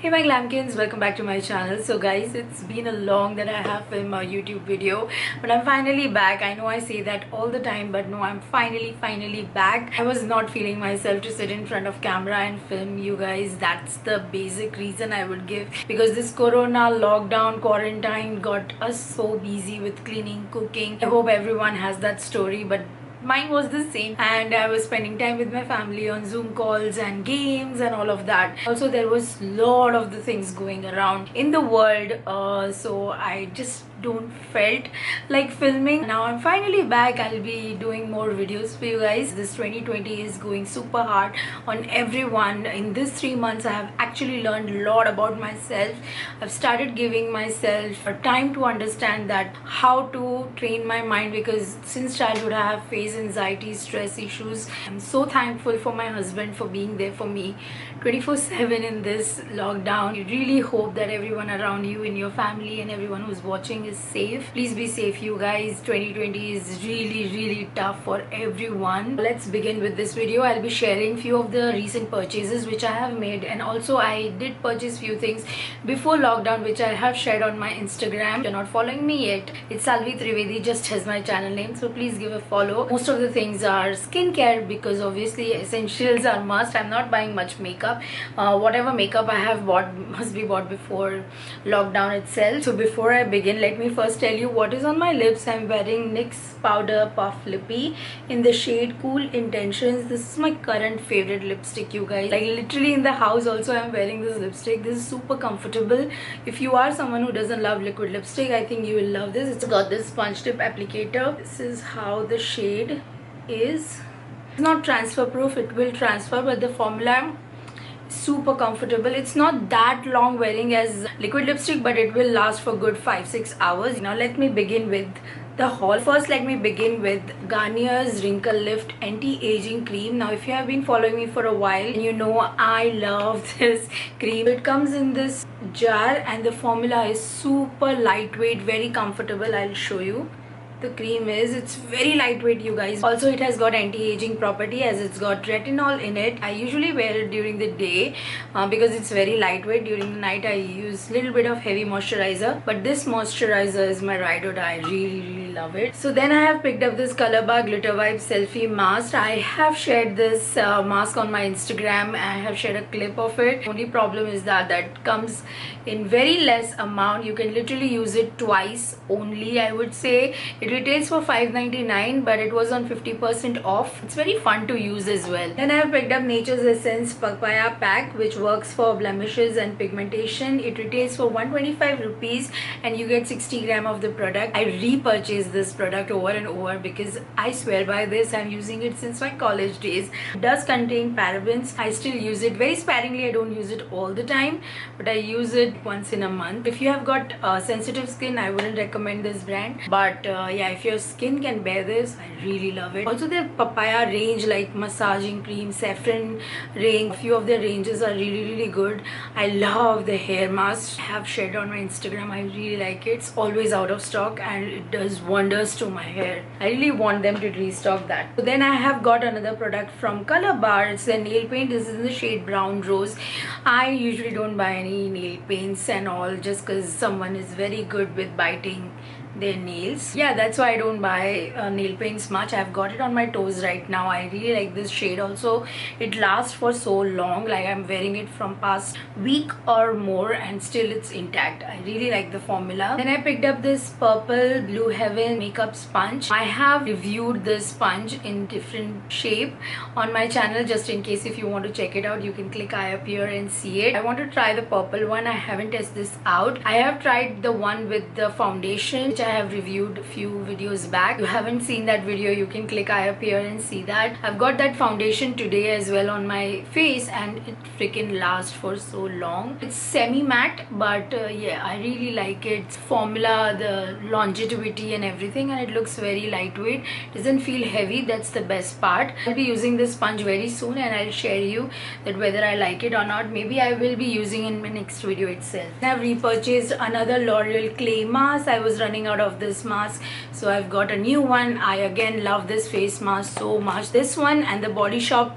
Hey my glamkins, welcome back to my channel. So guys, it's been a long that I have filmed a YouTube video, but I'm finally back. I know I say that all the time, but no, I'm finally back. I was not feeling myself to sit in front of camera and film you guys. That's the basic reason I would give, because this corona lockdown quarantine got us so busy with cleaning, cooking. I hope everyone has that story, but mine was the same, and I was spending time with my family on Zoom calls and games and all of that. Also, there was a lot of the things going around in the world, so I just don't felt like filming. Now I'm finally back. I'll be doing more videos for you guys. This 2020 is going super hard on everyone. In this 3 months I have actually learned a lot about myself. I've started giving myself a time to understand that how to train my mind, because since childhood I have faced anxiety, stress issues. I'm so thankful for my husband for being there for me 24/7 in this lockdown. I really hope that everyone around you, in your family, and everyone who's watching is safe. Please be safe, you guys. 2020 is really tough for everyone. Let's begin with this video. I'll be sharing few of the recent purchases which I have made, and also I did purchase few things before lockdown which I have shared on my Instagram. If you're not following me yet, it's Salvi Trivedi, just as my channel name, so please give a follow. Most of the things are skincare, because obviously essentials are must. I'm not buying much makeup. Whatever makeup I have bought must be bought before lockdown itself. So before I begin, let me first tell you what is on my lips. I'm wearing NYX Powder Puff Lippy in the shade Cool Intentions. This is my current favorite lipstick, you guys. Like literally in the house also I'm wearing this lipstick. This is super comfortable. If you are someone who doesn't love liquid lipstick, I think you will love this. It's got this sponge tip applicator. This is how the shade is. It's not transfer proof, it will transfer, but the formula super comfortable. It's not that long wearing as liquid lipstick, but it will last for good 5-6 hours. Now let me begin with the haul. First, let me begin with Garnier's Wrinkle Lift Anti-Aging Cream. Now if you have been following me for a while, you know I love this cream. It comes in this jar and the formula is super lightweight, very comfortable. I'll show you. The cream is, it's very lightweight, you guys. Also it has got anti-aging property as it's got retinol in it. I usually wear it during the day because it's very lightweight. During the night I use little bit of heavy moisturizer, but this moisturizer is my ride or die. I really love it. So then I have picked up this Color Bar Glitter Vibe Selfie Mask. I have shared this mask on my Instagram. I have shared a clip of it. Only problem is that comes in very less amount. You can literally use it twice only, I would say. It retails for $5.99, but it was on 50% off. It's very fun to use as well. Then I have picked up Nature's Essence Papaya Pack, which works for blemishes and pigmentation. It retails for 125 rupees and you get 60 gram of the product. I repurchased this product over and over because I swear by this. I'm using it since my college days. It does contain parabens. I still use it very sparingly. I don't use it all the time, but I use it once in a month. If you have got sensitive skin, I wouldn't recommend this brand, but yeah, if your skin can bear this, I really love it. Also their papaya range, like massaging cream, saffron range, a few of their ranges are really good. I love the hair mask. I have shared on my Instagram. I really like it. It's always out of stock and it does wonders to my hair. I really want them to restock that. So then I have got another product from Color Bar. It's a nail paint. This is in the shade Brown Rose. I usually don't buy any nail paints and all just because someone is very good with biting their nails. Yeah, that's why I don't buy nail paints much. I've got it on my toes right now. I really like this shade. Also it lasts for so long, like I'm wearing it from past week or more and still it's intact. I really like the formula. Then I picked up this purple Blue Heaven makeup sponge. I have reviewed this sponge in different shape on my channel. Just in case if you want to check it out, you can click eye up here and see it. I want to try the purple one. I haven't tested this out. I have tried the one with the foundation, which I have reviewed a few videos back. If you haven't seen that video, you can click eye up here and see that. I've got that foundation today as well on my face and it freaking lasts for so long. It's semi matte, but yeah, I really like its formula, the longevity and everything, and it looks very lightweight. It doesn't feel heavy. That's the best part. I'll be using this sponge very soon and I'll share you that whether I like it or not. Maybe I will be using in my next video itself. I've repurchased another L'Oreal Clay mask. I was running out of this mask, so I've got a new one. I again love this face mask so much. This one and the Body Shop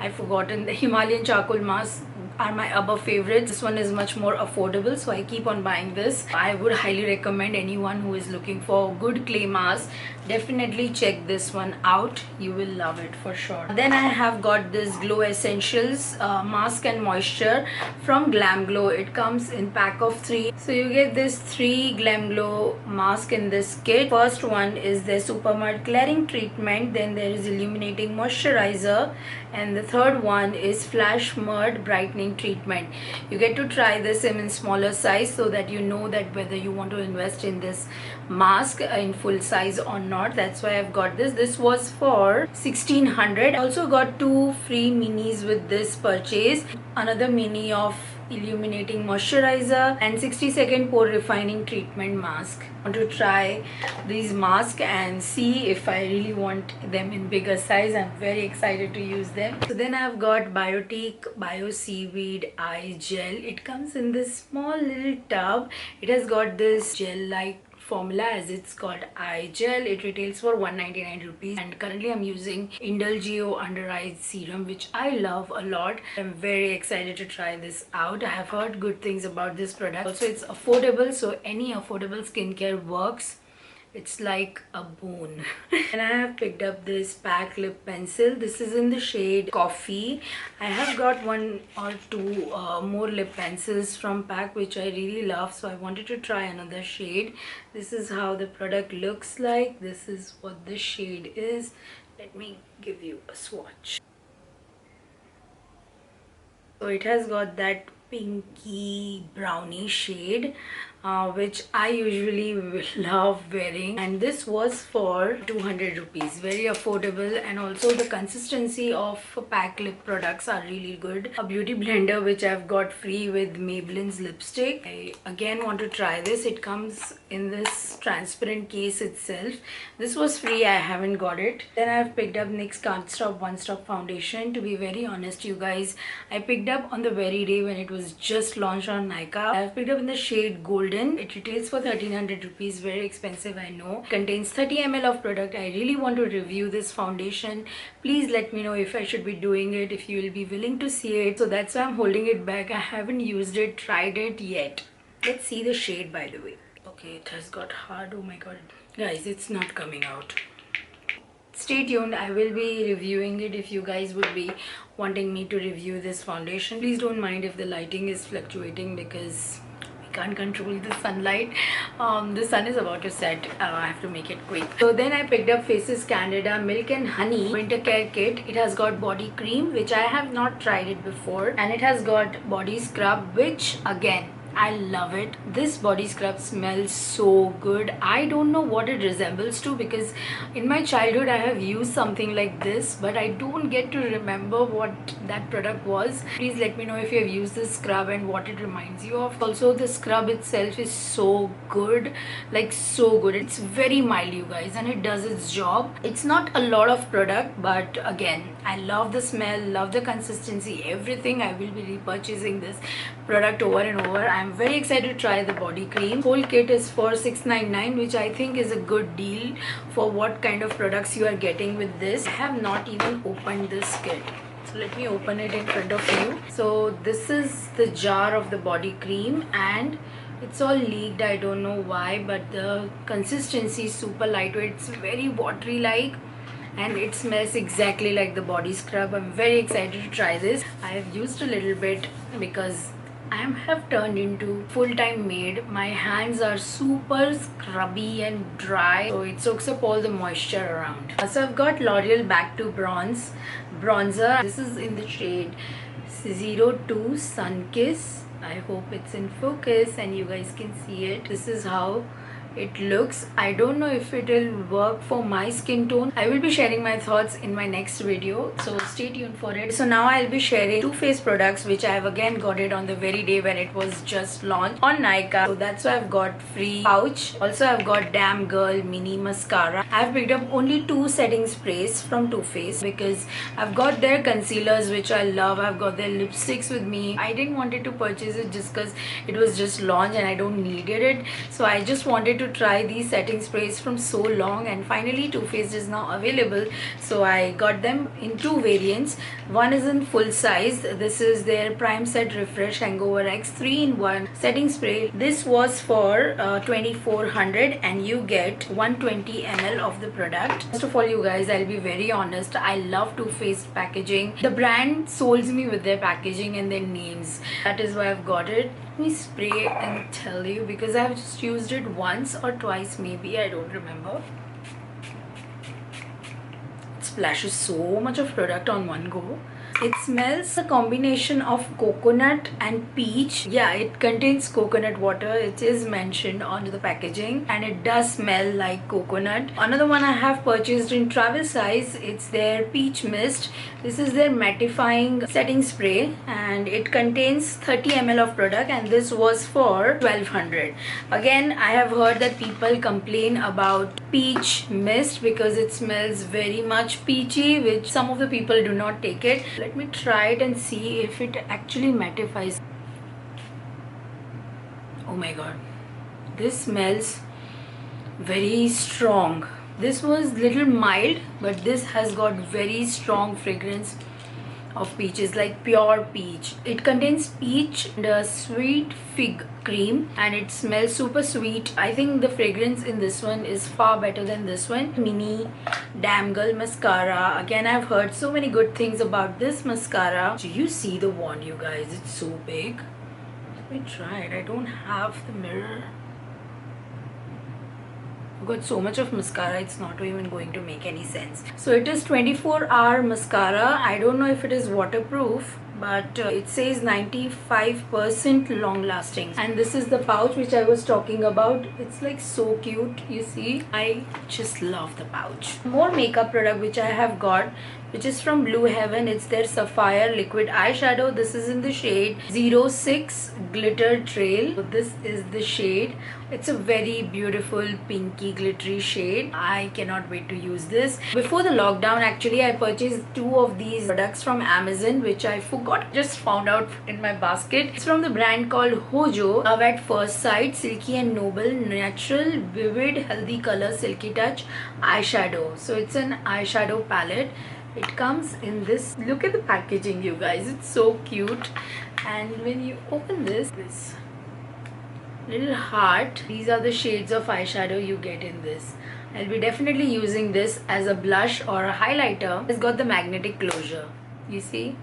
I've forgotten, the Himalayan charcoal mask are my above favorites. This one is much more affordable, so I keep on buying this. I would highly recommend anyone who is looking for good clay mask, definitely check this one out. You will love it for sure. Then I have got this Glow Essentials mask and moisture from Glam Glow. It comes in pack of 3, so you get this 3 Glam Glow mask in this kit. First one is the Super Mud Clearing Treatment, then there is Illuminating Moisturizer, and the third one is Flash Mud Brightening Treatment. You get to try this in smaller size so that you know that whether you want to invest in this mask in full size or not. That's why I've got this. This was for 1600. I also got 2 free minis with this purchase. Another mini of Illuminating Moisturizer and 60-second Pore Refining Treatment Mask. I want to try these masks and see if I really want them in bigger size. I'm very excited to use them. So then I've got Biotique Bio Seaweed Eye Gel. It comes in this small little tub. It has got this gel-like formula as it's called eye gel. It retails for 199 rupees, and currently I'm using Indulgio Under Eye Serum, which I love a lot. I'm very excited to try this out. I have heard good things about this product. Also, it's affordable, so any affordable skincare works. It's like a boon. And I have picked up this PAC lip pencil. This is in the shade Coffee. I have got 1 or 2 more lip pencils from PAC which I really love, so I wanted to try another shade. This is how the product looks like. This is what the shade is. Let me give you a swatch. So it has got that pinky brownie shade, which I usually love wearing, and this was for 200 rupees. Very affordable, and also the consistency of PAC lip products are really good. A beauty blender which I've got free with Maybelline's lipstick. I again want to try this. It comes in this transparent case itself. This was free, I haven't got it. Then I've picked up NYX Can't Stop One Stop Foundation. To be very honest, you guys, I picked up on the very day when it was just launched on Nykaa. I've picked up in the shade Golden. It retails for 1300 rupees. Very expensive, I know. It contains 30 ml of product. I really want to review this foundation. Please let me know if I should be doing it, if you will be willing to see it. So that's why I'm holding it back. I haven't used it, tried it yet. Let's see the shade, by the way. Okay, it has got hard. Oh my god, guys, it's not coming out. Stay tuned, I will be reviewing it if you guys would be wanting me to review this foundation. Please don't mind if the lighting is fluctuating because we can't control the sunlight. The sun is about to set. I have to make it quick. So then I picked up Faces Candida Milk and Honey Winter Care Kit. It has got body cream, which I have not tried it before, and it has got body scrub, which again, I love it. This body scrub smells so good. I don't know what it resembles to because in my childhood I have used something like this, but I don't get to remember what that product was. Please let me know if you have used this scrub and what it reminds you of. Also, the scrub itself is so good, like so good. It's very mild, you guys, and it does its job. It's not a lot of product, but again, I love the smell, love the consistency, everything. I will be repurchasing this product over and over. I'm very excited to try the body cream. Whole kit is for 699, which I think is a good deal for what kind of products you are getting with this. I have not even opened this kit, so let me open it in front of you. So this is the jar of the body cream, and it's all leaked. I don't know why, but the consistency is super lightweight. It's very watery like, and it smells exactly like the body scrub. I'm very excited to try this. I have used a little bit because I have turned into full-time maid. My hands are super scrubby and dry, so it soaks up all the moisture around. So I've got L'Oreal Back to Bronze bronzer. This is in the shade 02 Sun Kiss. I hope it's in focus and you guys can see it. This is how it looks. I don't know if it will work for my skin tone. I will be sharing my thoughts in my next video, so stay tuned for it. So now I'll be sharing two face products which I have again got it on the very day when it was just launched on Nykaa. So that's why I've got free pouch. Also I've got Damn Girl Mini Mascara. I've picked up only two setting sprays from Too Faced because I've got their concealers which I love. I've got their lipsticks with me. I didn't want to purchase it just because it was just launched and I don't needed it. So I just wanted to to try these setting sprays from so long, and finally Too Faced is now available. So I got them in two variants. One is in full size. This is their Prime Set Refresh Hangover X 3-in-1 setting spray. This was for 2400 and you get 120 ml of the product. First of all, you guys, I'll be very honest, I love Too Faced packaging. The brand souls me with their packaging and their names. That is why I've got it. Let me spray and tell you, because I've just used it once or twice maybe, I don't remember. It splashes so much of product on one go. It smells a combination of coconut and peach. Yeah, it contains coconut water. It is mentioned on the packaging and it does smell like coconut. Another one I have purchased in travel size. It's their peach mist. This is their mattifying setting spray and it contains 30 ml of product, and this was for 1200. Again, I have heard that people complain about peach mist because it smells very much peachy, which some of the people do not take it. Let me try it and see if it actually mattifies. Oh my god, this smells very strong. This was little mild, but this has got very strong fragrance of peaches, like pure peach. It contains peach and a sweet fig cream and it smells super sweet. I think the fragrance in this one is far better than this one. Mini Damn Girl mascara. Again, I've heard so many good things about this mascara. Do you see the wand, you guys? It's so big. Let me try it. I don't have the mirror. I've got so much of mascara, it's not even going to make any sense. So it is 24-hour mascara. I don't know if it is waterproof, but it says 95% long lasting. And this is the pouch which I was talking about. It's like so cute, you see. I just love the pouch. More makeup product which I have got, which is from Blue Heaven. It's their Sapphire liquid eyeshadow. This is in the shade 06 Glitter Trail. So this is the shade. It's a very beautiful pinky glittery shade. I cannot wait to use this. Before the lockdown, actually, I purchased two of these products from Amazon, which I forgot, just found out in my basket. It's from the brand called Hojo. Love at First Sight Silky and Noble Natural Vivid Healthy Color Silky Touch eyeshadow. So it's an eyeshadow palette. It comes in this. Look at the packaging, you guys. It's so cute. And when you open this little heart, these are the shades of eyeshadow you get in this. I'll be definitely using this as a blush or a highlighter. It's got the magnetic closure, you see.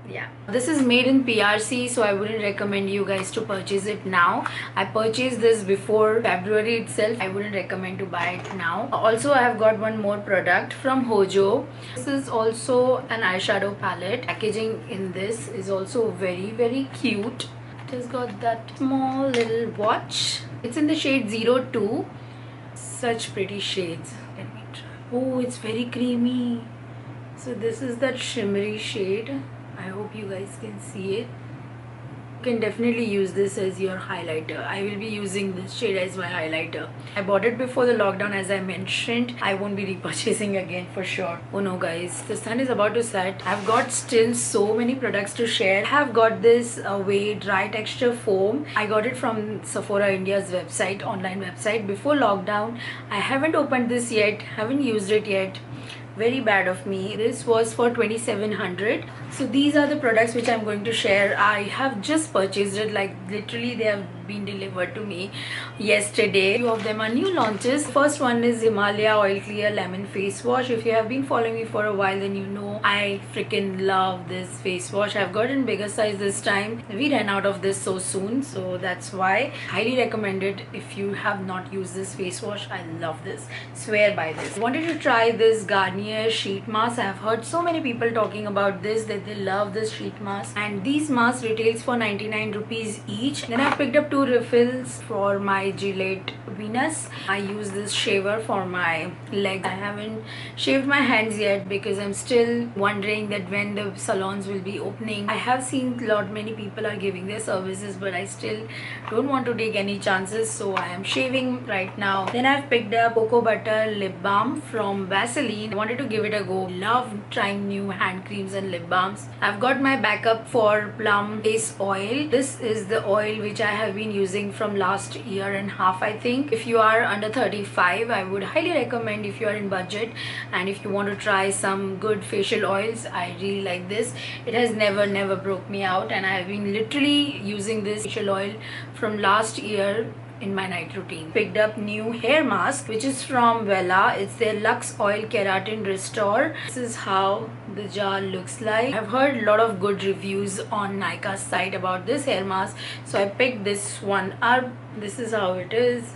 Yeah, this is made in PRC, so I wouldn't recommend you guys to purchase it now. I purchased this before February itself. I wouldn't recommend to buy it now. Also, I have got one more product from Hojo. This is also an eyeshadow palette. Packaging in this is also very, very cute. It has got that small little watch. It's in the shade 02. Such pretty shades. Let me try. Oh, it's very creamy. So this is that shimmery shade. I hope you guys can see it. You can definitely use this as your highlighter. I will be using this shade as my highlighter. I bought it before the lockdown, as I mentioned. I won't be repurchasing again for sure. Oh no guys, the sun is about to set. I've got still so many products to share. I have got this Away Dry Texture Foam. I got it from Sephora India's website, online website, before lockdown. I haven't opened this yet, haven't used it yet. Very bad of me. This was for 2700. So these are the products which I'm going to share. I have just purchased it, like literally they have been delivered to me yesterday. Few of them are new launches. First one is Himalaya Oil Clear Lemon Face Wash. If you have been following me for a while, then you know I freaking love this face wash. I've got in bigger size this time. We ran out of this so soon, so that's why. Highly recommend it if you have not used this face wash. I love this. Swear by this. Wanted to try this Garnier sheet mask. I've heard so many people talking about this, that they love this sheet mask, and these masks retails for 99 rupees each. Then I picked up two refills for my Gillette Venus. I use this shaver for my legs. I haven't shaved my hands yet because I'm still wondering that when the salons will be opening. I have seen many people are giving their services, but I still don't want to take any chances, so I am shaving right now. Then I've picked up Cocoa Butter Lip Balm from Vaseline. I wanted wanted to give it a go. Love trying new hand creams and lip balms. I've got my backup for Plum Face Oil. This is the oil which I have been using from last year and a half, I think. If you are under 35, I would highly recommend. If you are in budget and if you want to try some good facial oils, I really like this. It has never broke me out, and I have been literally using this facial oil from last year in my night routine. Picked up new hair mask which is from Wella. It's their Lux Oil Keratin Restore. This is how the jar looks like. I've heard a lot of good reviews on Nykaa's site about this hair mask, so I picked this one up. This is how it is.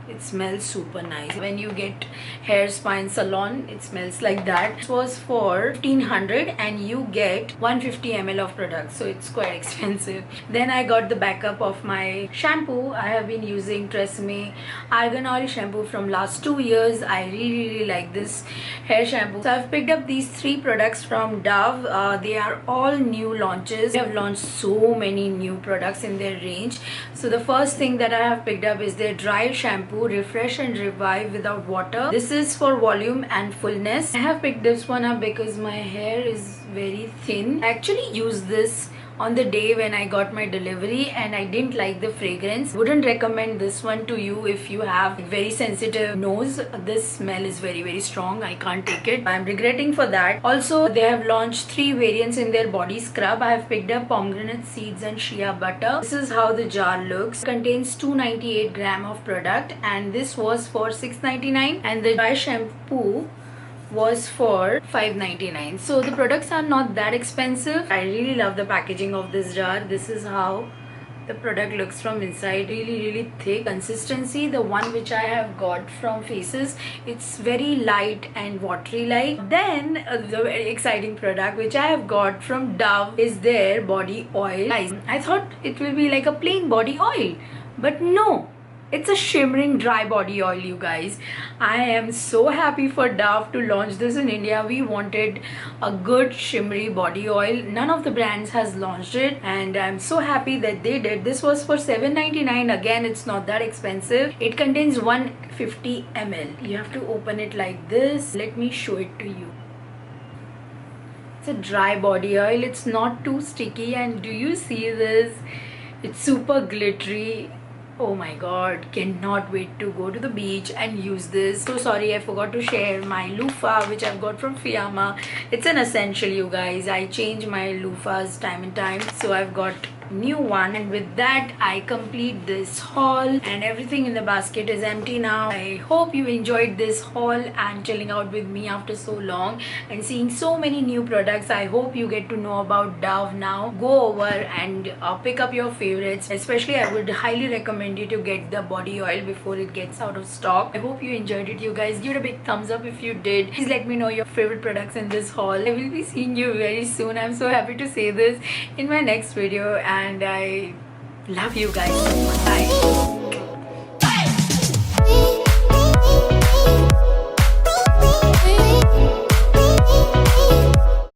It smells super nice. When you get hair spa in salon, it smells like that. It was for 1500 and you get 150 ml of product, so it's quite expensive. Then I got the backup of my shampoo. I have been using Tresemme Argan Oil shampoo from last 2 years. I really like this hair shampoo. So I've picked up these 3 products from Dove. They are all new launches. They have launched so many new products in their range. So the first thing that I have picked up is their dry shampoo, Refresh and Revive without water. This is for volume and fullness. I have picked this one up because my hair is very thin. I actually used this on the day when I got my delivery and I didn't like the fragrance. Wouldn't recommend this one to you if you have very sensitive nose. This smell is very strong. I can't take it. I'm regretting for that. Also, they have launched 3 variants in their body scrub. I have picked up pomegranate seeds and shea butter. This is how the jar looks. It contains 298 gram of product and this was for $6.99, and the dry shampoo was for $5.99. so the products are not that expensive. I really love the packaging of this jar. This is how the product looks from inside. Really thick consistency. The one which I have got from Faces, it's very light and watery like. Then the very exciting product which I have got from Dove is their body oil. Guys, I thought it will be like a plain body oil, but no, it's a shimmering dry body oil, you guys. I am so happy for Dove to launch this in India. We wanted a good shimmery body oil. None of the brands has launched it and I'm so happy that they did. This was for $7.99. Again, it's not that expensive. It contains 150 ml. You have to open it like this. Let me show it to you. It's a dry body oil. It's not too sticky, and do you see this? It's super glittery. Oh my god, cannot wait to go to the beach and use this. So sorry, I forgot to share my loofah which I've got from Fiamma. It's an essential, you guys. I change my loofahs time and time, so I've got new one. And with that, I complete this haul and everything in the basket is empty now. I hope you enjoyed this haul and chilling out with me after so long and seeing so many new products. I hope you get to know about Dove now. Go over and pick up your favorites. Especially, I would highly recommend you to get the body oil before it gets out of stock. I hope you enjoyed it, you guys. Give it a big thumbs up if you did. Please let me know your favorite products in this haul. I will be seeing you very soon. I'm so happy to say this in my next video, and I love you guys so much. Bye.